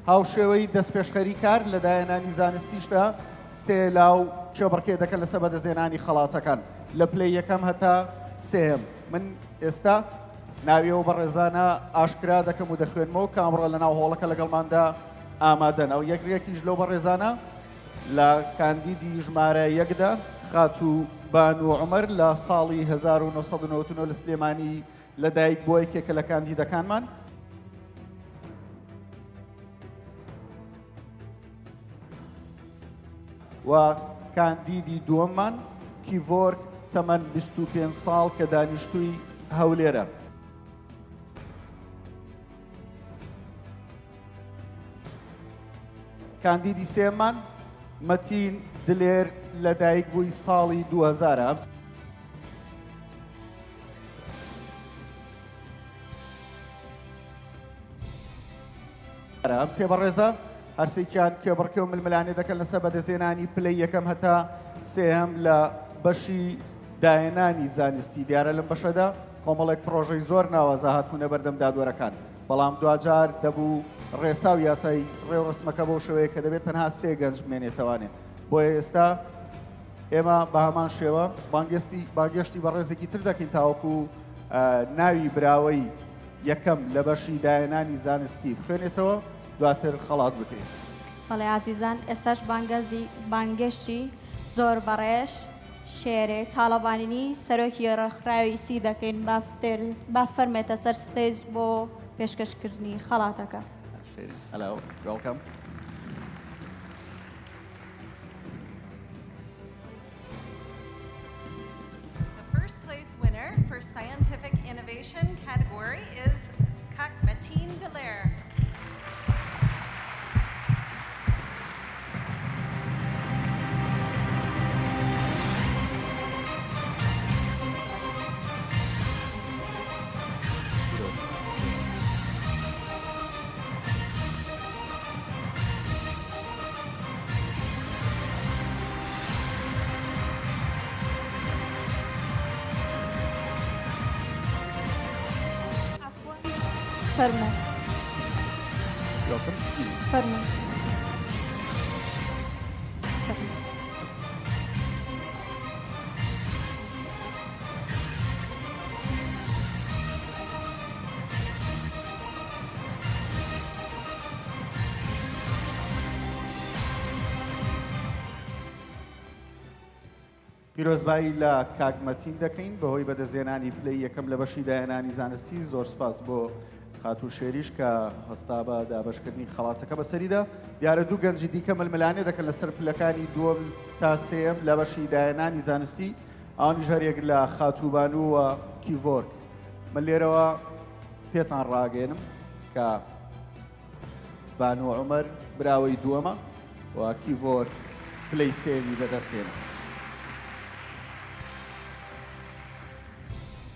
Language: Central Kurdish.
هاوشێوەی دەستپێشخەری کار لە داهێنانی زانستیشدا سێ لاو کێبڕکێ دەکەن لەسەر بەدەستهێنانی خەڵاتەکان لە پلەی یەکەم هەتا سێم. من ئێستا ناویەوە بە ڕێزانە ئاشکرا دەکەم و دەخوێنمەوە کامڕە لە ناو هۆڵەکە لەگەڵماندا ئامادەن. ئەو یەکێکیش لەو بە ڕێزانە لە کاندیدی ژمارە یەکدا خاتو بانو عومەر لە ساڵی 1999 لە سلێمانی لەدایک بۆ یەکێکە لە کاندیدەکانمان. و کاندیدی دووەممان کیڤۆرک تەمەن 25 ساڵ کە دانیشتووی هەولێرە. کاندیدی سێممان مەتین دلێر لەدایک بووی ساڵی 2000. ئەم سێ بەڕێزە هەرسێکیان کێبڕکێ و ململانێ دەکەن لەسەر بەدەستهێنانی پلەی یەکەم هەتا سێهەم لە بەشی داهێنانی زانستی. دیارە لەم بەشەدا کۆمەڵێک پرۆژەی زۆر ناوازە هاتوونە بەردەم دادوەرەکان، بەڵام دوجار دەبوو ڕێسا و یاسای ڕێوەسمەکە بەو شێوەیە کە دەبێت تەنها سێ گەنج بمێنێتەوانێ. بۆیە ئێستا ئێمە بە هەمان شێوە بانگێشتی بە ڕێزێکی تر دەکەین تاوەکو ناوی براوەی یەکەم لە بەشی داهێنانی زانستی بخوێنێتەوە دواتر خەڵات بکرێت. بەڵێ عزیزان، ئێستاش بانگێشتی زۆر بەڕێژ شێرێ تاڵەبانینی سەرۆکی ڕێکخراوی سی دەکەین با فەرمێتە سەر ستێج بۆ پێشکەشکردنی خەڵاتەکە. Hello, welcome. The first place winner for scientific innovation category is Mateen Dallaire. فەرمە. فەرمە. پیرۆزبایی لە کاکمەتین دەکەین بەهۆی بەدەستهێنانی پلەی یەکەم لە بەشی داهێنانی زانستی. زۆر سپاس بۆ خاتو شێریش کە هەستا بە دابەشکردنی خەڵاتەکە بەسەریدا. دیارە دوو گەنجی دیکە ململانێ دەکەن لەسەر پلەکانی دووەم تا سێم لە بەشی داهێنانی زانستی. ئەوانیش هەرێک لە خاتوبانو و کیڤۆرک. من لێرەوە پێتان ڕاگەێنم کە بانو عومەر براوەی دووەمە و کیڤۆرک پلەی سێمی بەدەستێنن.